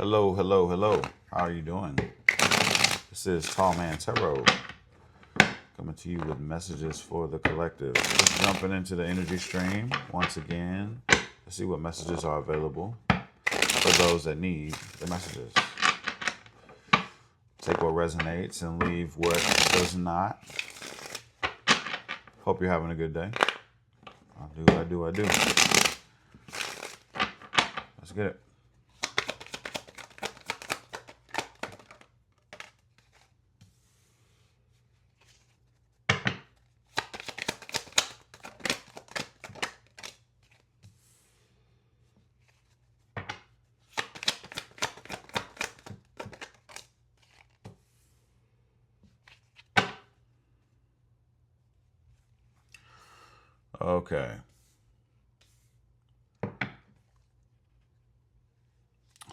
Hello, hello, hello. How are you doing? This is Tall Man Tarot coming to you with messages for the collective. Just jumping into the energy stream once again to see what messages are available for those that need the messages. Take what resonates and leave what does not. Hope you're having a good day. I do. Let's get it. Okay.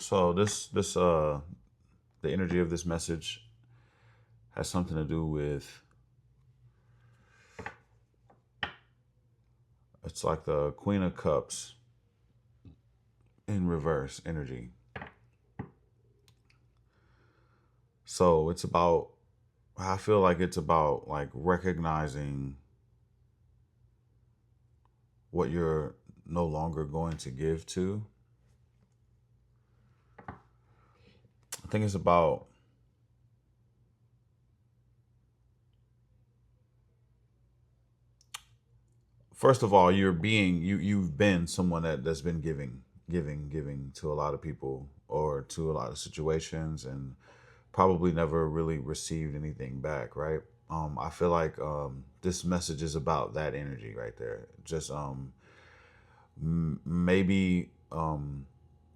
So the energy of this message has something to do with, it's like the Queen of Cups in reverse energy. So I feel like it's about like recognizing what you're no longer going to give to. I think it's about first of all, you've been someone that's been giving to a lot of people or to a lot of situations and probably never really received anything back, right? I feel like this message is about that energy right there. Just maybe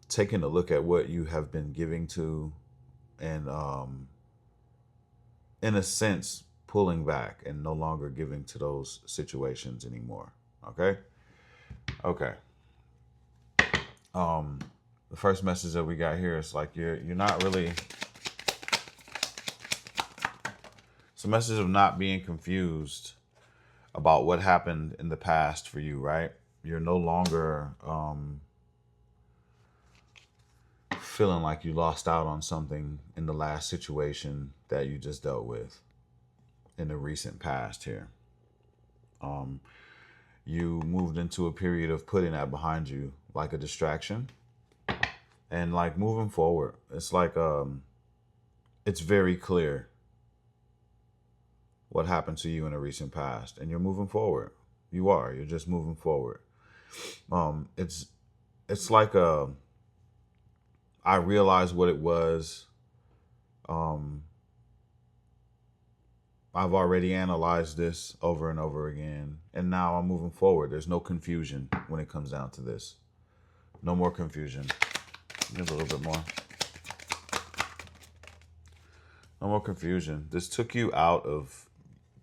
taking a look at what you have been giving to and in a sense pulling back and no longer giving to those situations anymore. Okay. The first message that we got here is like you're not really, it's a message of not being confused about what happened in the past for you, right? You're no longer feeling like you lost out on something in the last situation that you just dealt with in the recent past here. You moved into a period of putting that behind you like a distraction and like moving forward. It's like it's very clear what happened to you in the recent past and you're moving forward. You're just moving forward. It's like I realized what it was. I've already analyzed this over and over again, and now I'm moving forward. There's no confusion when it comes down to this. No more confusion. Maybe a little bit more. No more confusion. This took you out of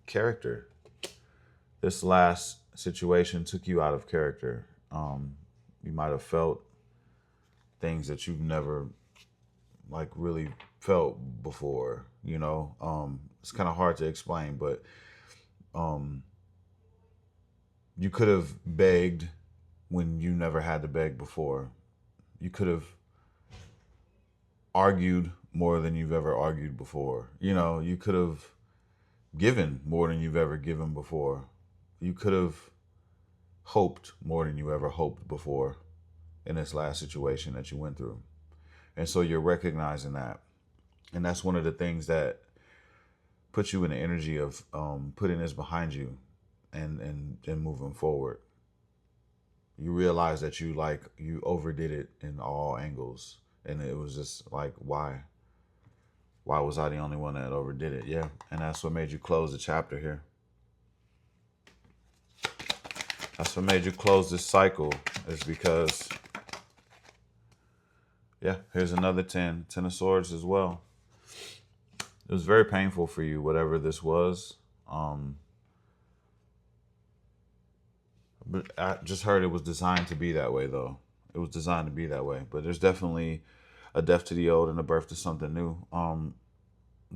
character. This last situation took you out of character. You might have felt things that you've never like really felt before, it's kind of hard to explain, but you could have begged when you never had to beg before. You could have argued more than you've ever argued before. You could have given more than you've ever given before. You could have hoped more than you ever hoped before in this last situation that you went through. And so you're recognizing that. And that's one of the things that puts you in the energy of putting this behind you and moving forward. You realize that you overdid it in all angles. And it was just like, why? Why was I the only one that overdid it? Yeah. And that's what made you close the chapter here. That's what made you close this cycle, is because, yeah, here's another 10 of Swords as well. It was very painful for you, whatever this was. But I just heard it was designed to be that way, though. It was designed to be that way. But there's definitely a death to the old and a birth to something new.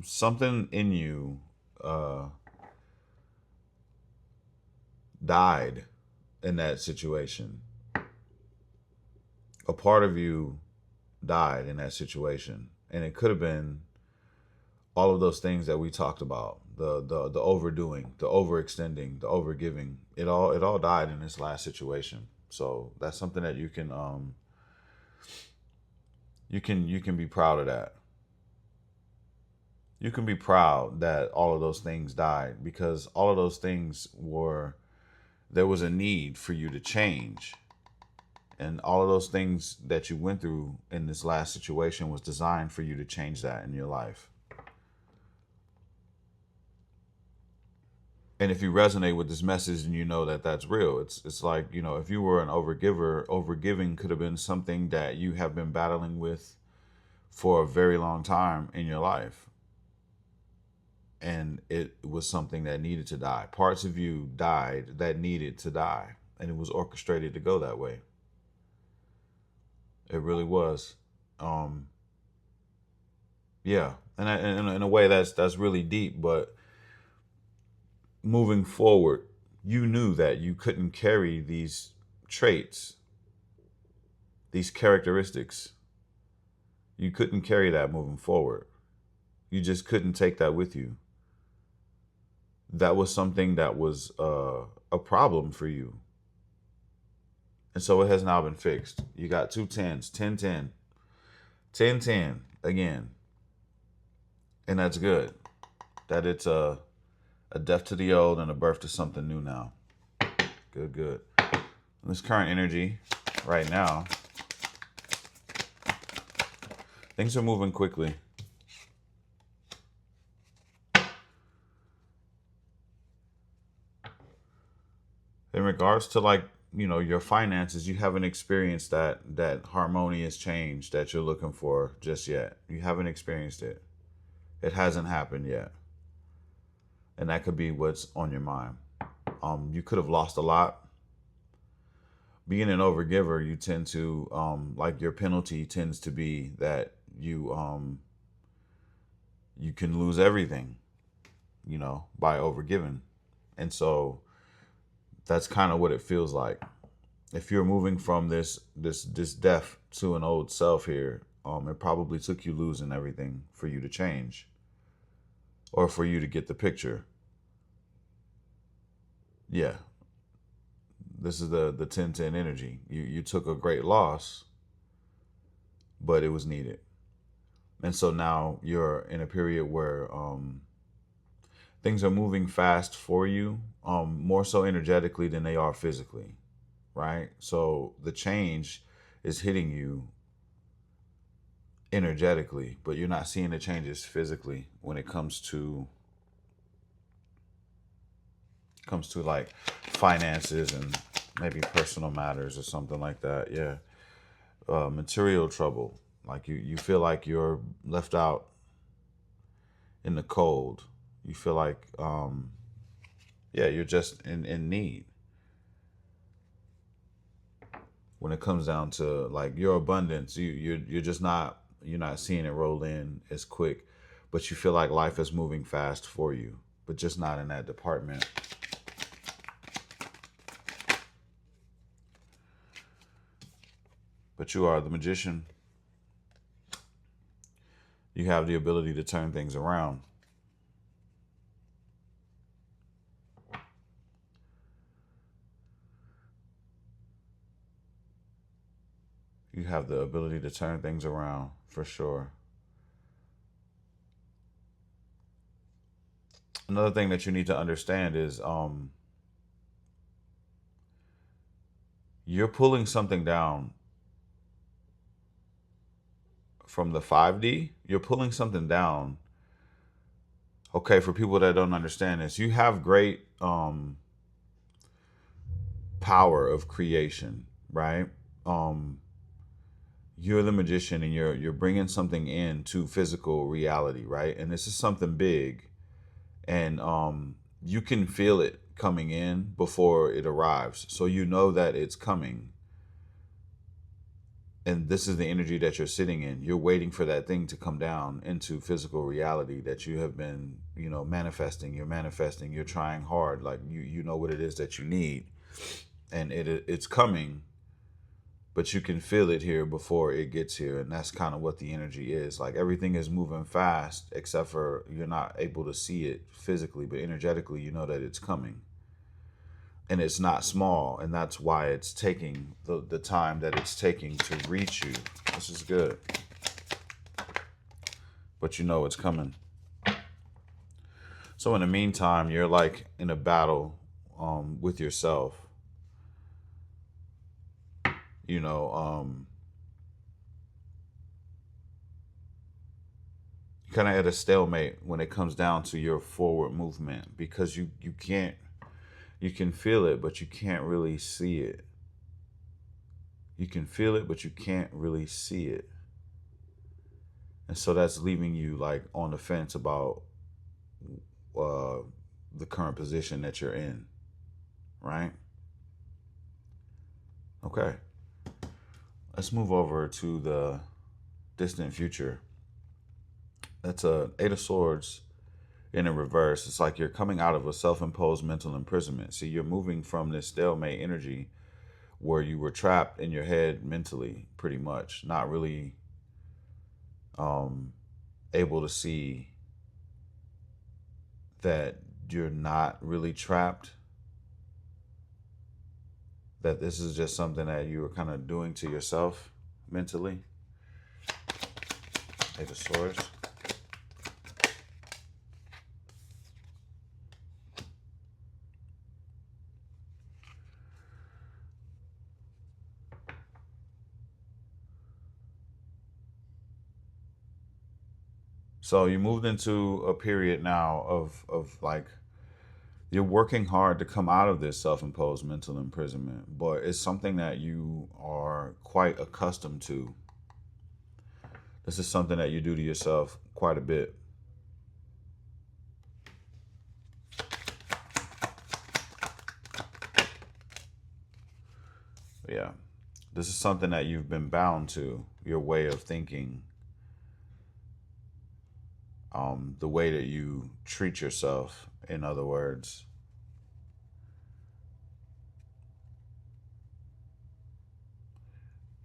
Something in you died in that situation. A part of you died in that situation. And it could have been all of those things that we talked about, the overdoing, the overextending, the overgiving. It all died in this last situation. So that's something that you can be proud of that. You can be proud that all of those things died, because all of those things there was a need for you to change. And all of those things that you went through in this last situation was designed for you to change that in your life. And if you resonate with this message and you know that that's real, it's like, if you were an overgiver, overgiving could have been something that you have been battling with for a very long time in your life. And it was something that needed to die. Parts of you died that needed to die. And it was orchestrated to go that way. It really was. Yeah. And in a way that's really deep. But moving forward, you knew that you couldn't carry these traits, these characteristics. You couldn't carry that moving forward. You just couldn't take that with you. That was something that was a problem for you. And so it has now been fixed. You got 2 10s, 10 10, 10 10 again. And that's good. That it's a death to the old and a birth to something new now. Good, good. This current energy right now, things are moving quickly. In regards to your finances, you haven't experienced that harmonious change that you're looking for just yet. You haven't experienced it. It hasn't happened yet. And that could be what's on your mind. You could have lost a lot. Being an overgiver, you tend to your penalty tends to be that you can lose everything, by overgiving. And so that's kind of what it feels like. If you're moving from this death to an old self here, it probably took you losing everything for you to change, or for you to get the picture. Yeah, this is the 10-10 energy. You took a great loss, but it was needed. And so now you're in a period where things are moving fast for you, more so energetically than they are physically, right? So the change is hitting you energetically, but you're not seeing the changes physically when it comes to like finances and maybe personal matters or something like that. Yeah. Material trouble. Like you feel like you're left out in the cold. You feel like, you're just in need. When it comes down to like your abundance, you're just you're not seeing it roll in as quick, but you feel like life is moving fast for you, but just not in that department. But you are the magician. You have the ability to turn things around. You have the ability to turn things around, for sure. Another thing that you need to understand is you're pulling something down from the 5D. You're pulling something down. Okay, for people that don't understand this, you have great power of creation, right? You're the magician, and you're bringing something into physical reality, right? And this is something big, and you can feel it coming in before it arrives, so you know that it's coming. And this is the energy that you're sitting in. You're waiting for that thing to come down into physical reality that you have been, manifesting. You're manifesting. You're trying hard. Like you know what it is that you need, and it's coming. but you can feel it here before it gets here. And that's kind of what the energy is. Like everything is moving fast, except for you're not able to see it physically, but energetically, you know that it's coming. And it's not small. And that's why it's taking the time that it's taking to reach you. This is good. But you know it's coming. So in the meantime, you're like in a battle with yourself. You know, kind of at a stalemate when it comes down to your forward movement, because you can feel it but you can't really see it. You can feel it but you can't really see it. And so that's leaving you like on the fence about uh the current position that you're in, right? Okay, let's move over to the distant future. That's a Eight of Swords in a reverse. It's like you're coming out of a self-imposed mental imprisonment. See, you're moving from this stalemate energy where you were trapped in your head mentally, pretty much, not really um, able to see that you're not really trapped, that this is just something that you were kind of doing to yourself mentally. Eight of Swords. So you moved into a period now of like you're working hard to come out of this self-imposed mental imprisonment, but it's something that you are quite accustomed to. This is something that you do to yourself quite a bit. Yeah. This is something that you've been bound to, your way of thinking, the way that you treat yourself, in other words.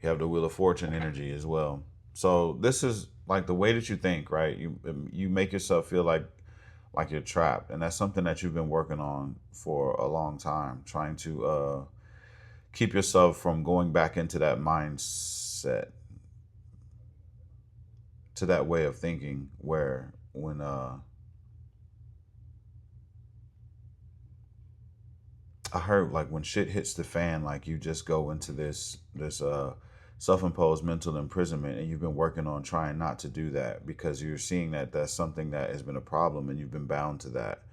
You have the Wheel of Fortune energy as well. So this is like the way that you think, right? You make yourself feel like you're trapped, and that's something that you've been working on for a long time, trying to keep yourself from going back into that mindset, to that way of thinking where when I heard like when shit hits the fan, like you just go into this self-imposed mental imprisonment, and you've been working on trying not to do that because you're seeing that that's something that has been a problem, and you've been bound to that.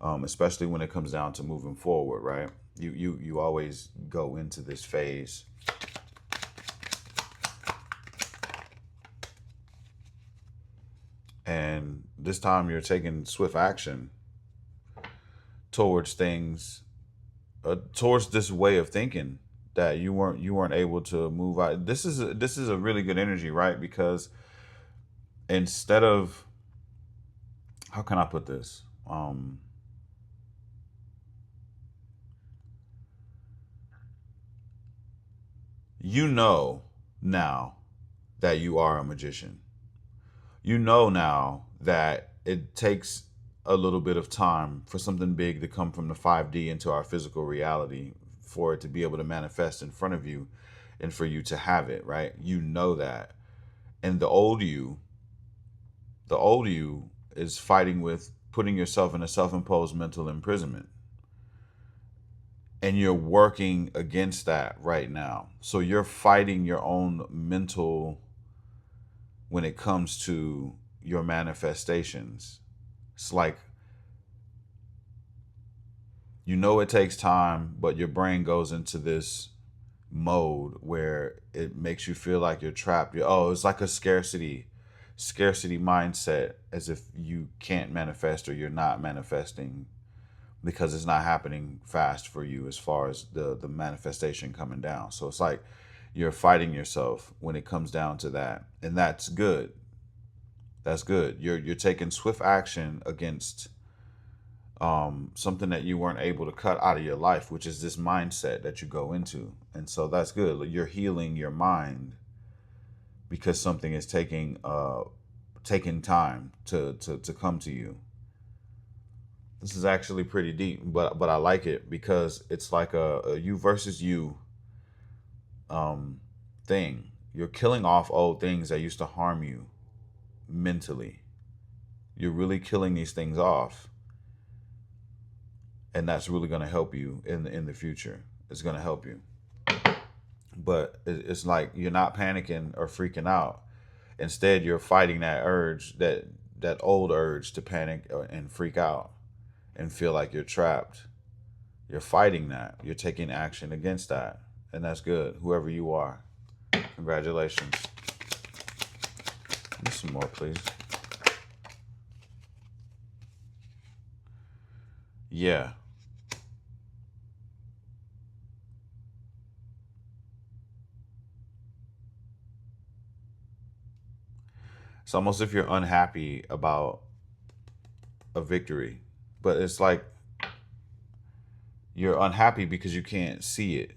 Especially when it comes down to moving forward, right? You always go into this phase. And this time you're taking swift action towards things, towards this way of thinking that you weren't able to move out. This is a really good energy, right? Because instead of, how can I put this? You know now that you are a magician. You know now that it takes a little bit of time for something big to come from the 5D into our physical reality, for it to be able to manifest in front of you and for you to have it, right? You know that. And the old you is fighting with putting yourself in a self-imposed mental imprisonment. And you're working against that right now. So you're fighting your own mental when it comes to your manifestations. It's like, you know, it takes time, but your brain goes into this mode where it makes you feel like you're trapped. It's like a scarcity mindset, as if you can't manifest or you're not manifesting because it's not happening fast for you as far as the manifestation coming down. So it's like you're fighting yourself when it comes down to that. And that's good. That's good. You're taking swift action against something that you weren't able to cut out of your life, which is this mindset that you go into. And so that's good. Like, you're healing your mind because something is taking time to come to you. This is actually pretty deep, but I like it because it's like a you versus you um, thing. You're killing off old things that used to harm you mentally. You're really killing these things off, and that's really going to help you in the future. It's going to help you, but it's like you're not panicking or freaking out. Instead, you're fighting that urge, that old urge to panic and freak out and feel like you're trapped. You're fighting that. You're taking action against that, and that's good. Whoever you are, congratulations. Give me some more, please. Yeah. It's almost if you're unhappy about a victory, but it's like you're unhappy because you can't see it,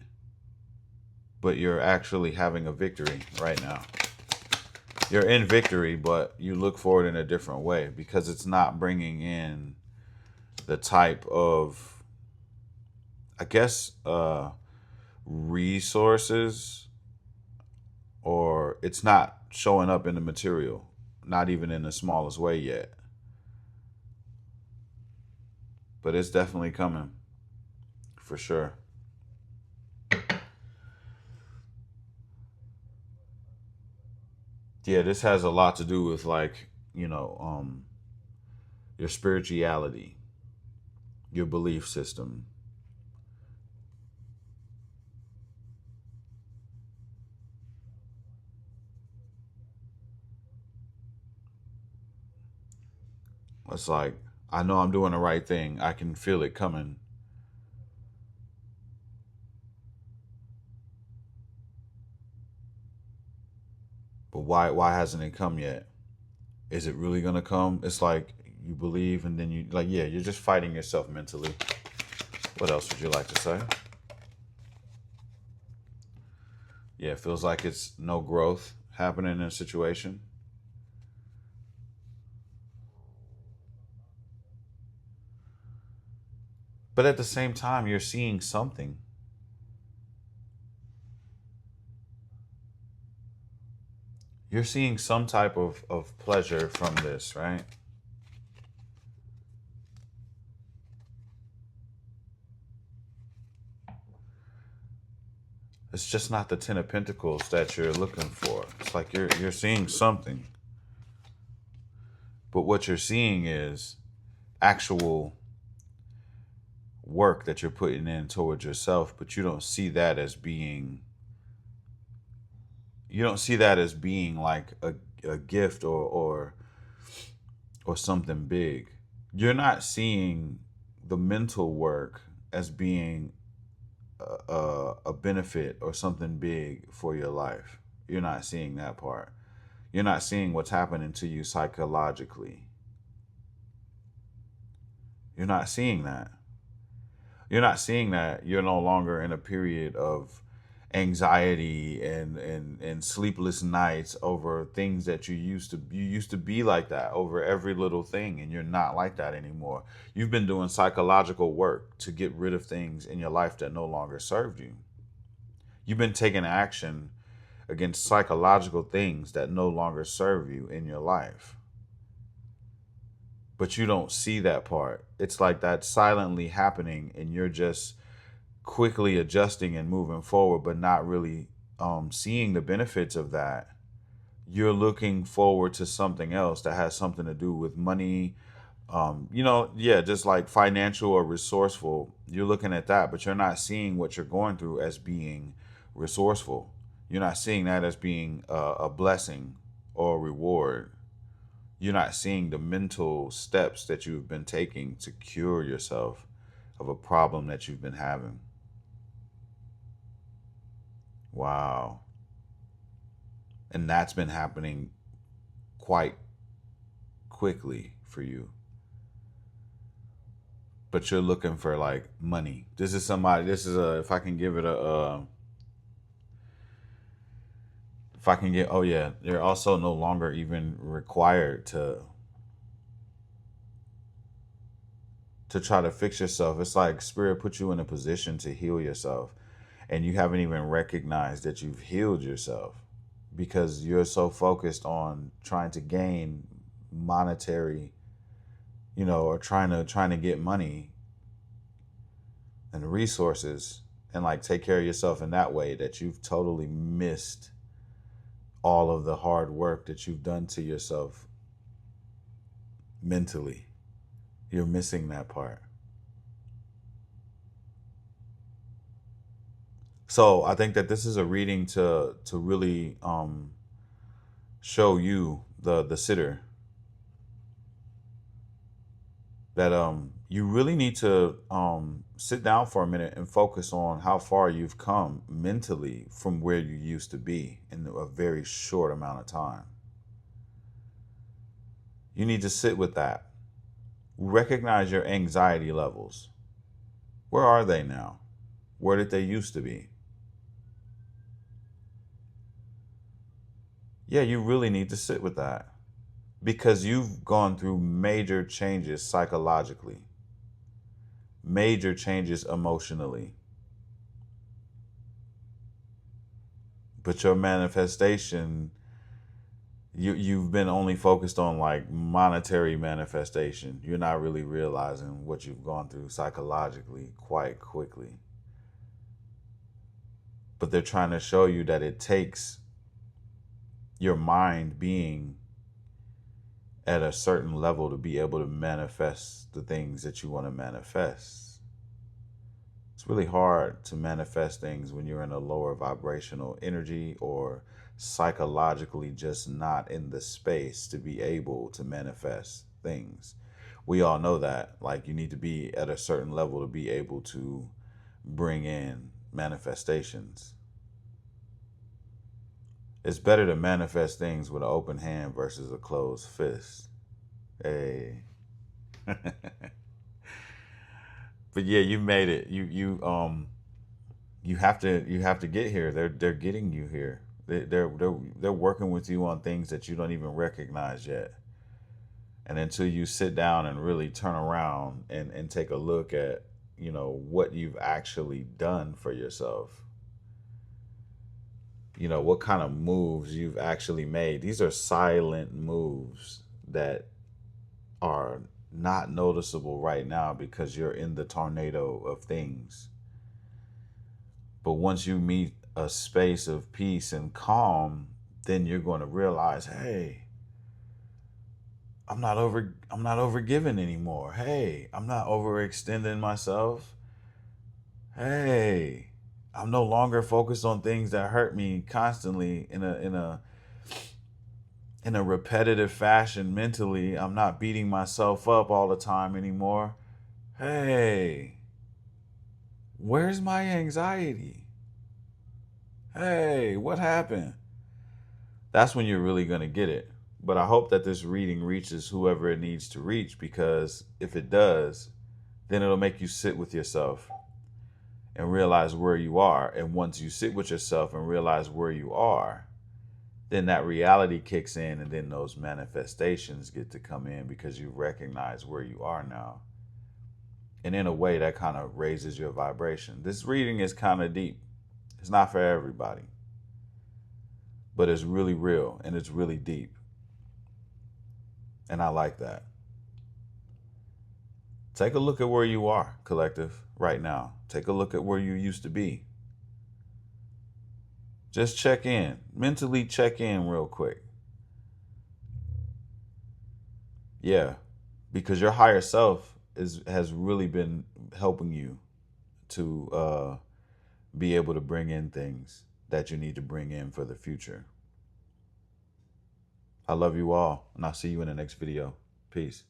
but you're actually having a victory right now. You're in victory, but you look for it in a different way because it's not bringing in the type of, I guess, resources, or it's not showing up in the material, not even in the smallest way yet. But it's definitely coming for sure. Yeah, this has a lot to do with, like, your spirituality, your belief system. It's like, I know I'm doing the right thing. I can feel it coming. But why hasn't it come yet? Is it really gonna come? It's like you believe and then you, like, yeah, you're just fighting yourself mentally. What else would you like to say? Yeah, it feels like it's no growth happening in a situation. But at the same time, you're seeing something. You're seeing some type of pleasure from this, right? It's just not the Ten of Pentacles that you're looking for. It's like you're seeing something. But what you're seeing is actual work that you're putting in towards yourself, but you don't see that as being like a gift or something big. You're not seeing the mental work as being a benefit or something big for your life. You're not seeing that part. You're not seeing what's happening to you psychologically. You're not seeing that. You're not seeing that you're no longer in a period of anxiety and sleepless nights over things that you used to be like that over every little thing, and you're not like that anymore. You've been doing psychological work to get rid of things in your life that no longer served you. You've been taking action against psychological things that no longer serve you in your life, but you don't see that part. It's like that's silently happening and you're just quickly adjusting and moving forward, but not really seeing the benefits of that. You're looking forward to something else that has something to do with money, yeah, just like financial or resourceful. You're looking at that, but you're not seeing what you're going through as being resourceful. You're not seeing that as being a blessing or a reward. You're not seeing the mental steps that you've been taking to cure yourself of a problem that you've been having. Wow. And that's been happening quite quickly for you. but you're looking for like money. This is somebody, this is a, if I can give it a, if I can get, oh yeah, you're also no longer even required to try to fix yourself. It's like spirit put you in a position to heal yourself, and you haven't even recognized that you've healed yourself because you're so focused on trying to gain monetary, or trying to get money and resources and like take care of yourself in that way, that you've totally missed all of the hard work that you've done to yourself mentally. You're missing that part. So I think that this is a reading to really show you, the sitter, that you really need to sit down for a minute and focus on how far you've come mentally from where you used to be in a very short amount of time. You need to sit with that. Recognize your anxiety levels. Where are they now? Where did they used to be? Yeah, you really need to sit with that because you've gone through major changes psychologically, major changes emotionally. But your manifestation, you've been only focused on like monetary manifestation. You're not really realizing what you've gone through psychologically quite quickly. But they're trying to show you that it takes your mind being at a certain level to be able to manifest the things that you want to manifest. It's really hard to manifest things when you're in a lower vibrational energy or psychologically just not in the space to be able to manifest things. We all know that. Like, you need to be at a certain level to be able to bring in manifestations. It's better to manifest things with an open hand versus a closed fist. Hey. But yeah, you made it. You have to get here. They're getting you here. They're working with you on things that you don't even recognize yet. And until you sit down and really turn around and take a look at, what you've actually done for yourself, what kind of moves you've actually made. These are silent moves that are not noticeable right now because you're in the tornado of things. But once you meet a space of peace and calm, then you're going to realize, hey, I'm not over giving anymore. Hey, I'm not overextending myself. Hey, I'm no longer focused on things that hurt me constantly in a repetitive fashion mentally. I'm not beating myself up all the time anymore. Hey, where's my anxiety? Hey, what happened? That's when you're really going to get it. But I hope that this reading reaches whoever it needs to reach, because if it does, then it'll make you sit with yourself and realize where you are. And once you sit with yourself and realize where you are, then that reality kicks in, and then those manifestations get to come in because you recognize where you are now. And in a way, that kind of raises your vibration. This reading is kind of deep. It's not for everybody, but it's really real and it's really deep. And I like that. Take a look at where you are, collective, right now. Take a look at where you used to be. Just check in. Mentally check in real quick. Yeah, because your higher self has really been helping you to be able to bring in things that you need to bring in for the future. I love you all, and I'll see you in the next video. Peace.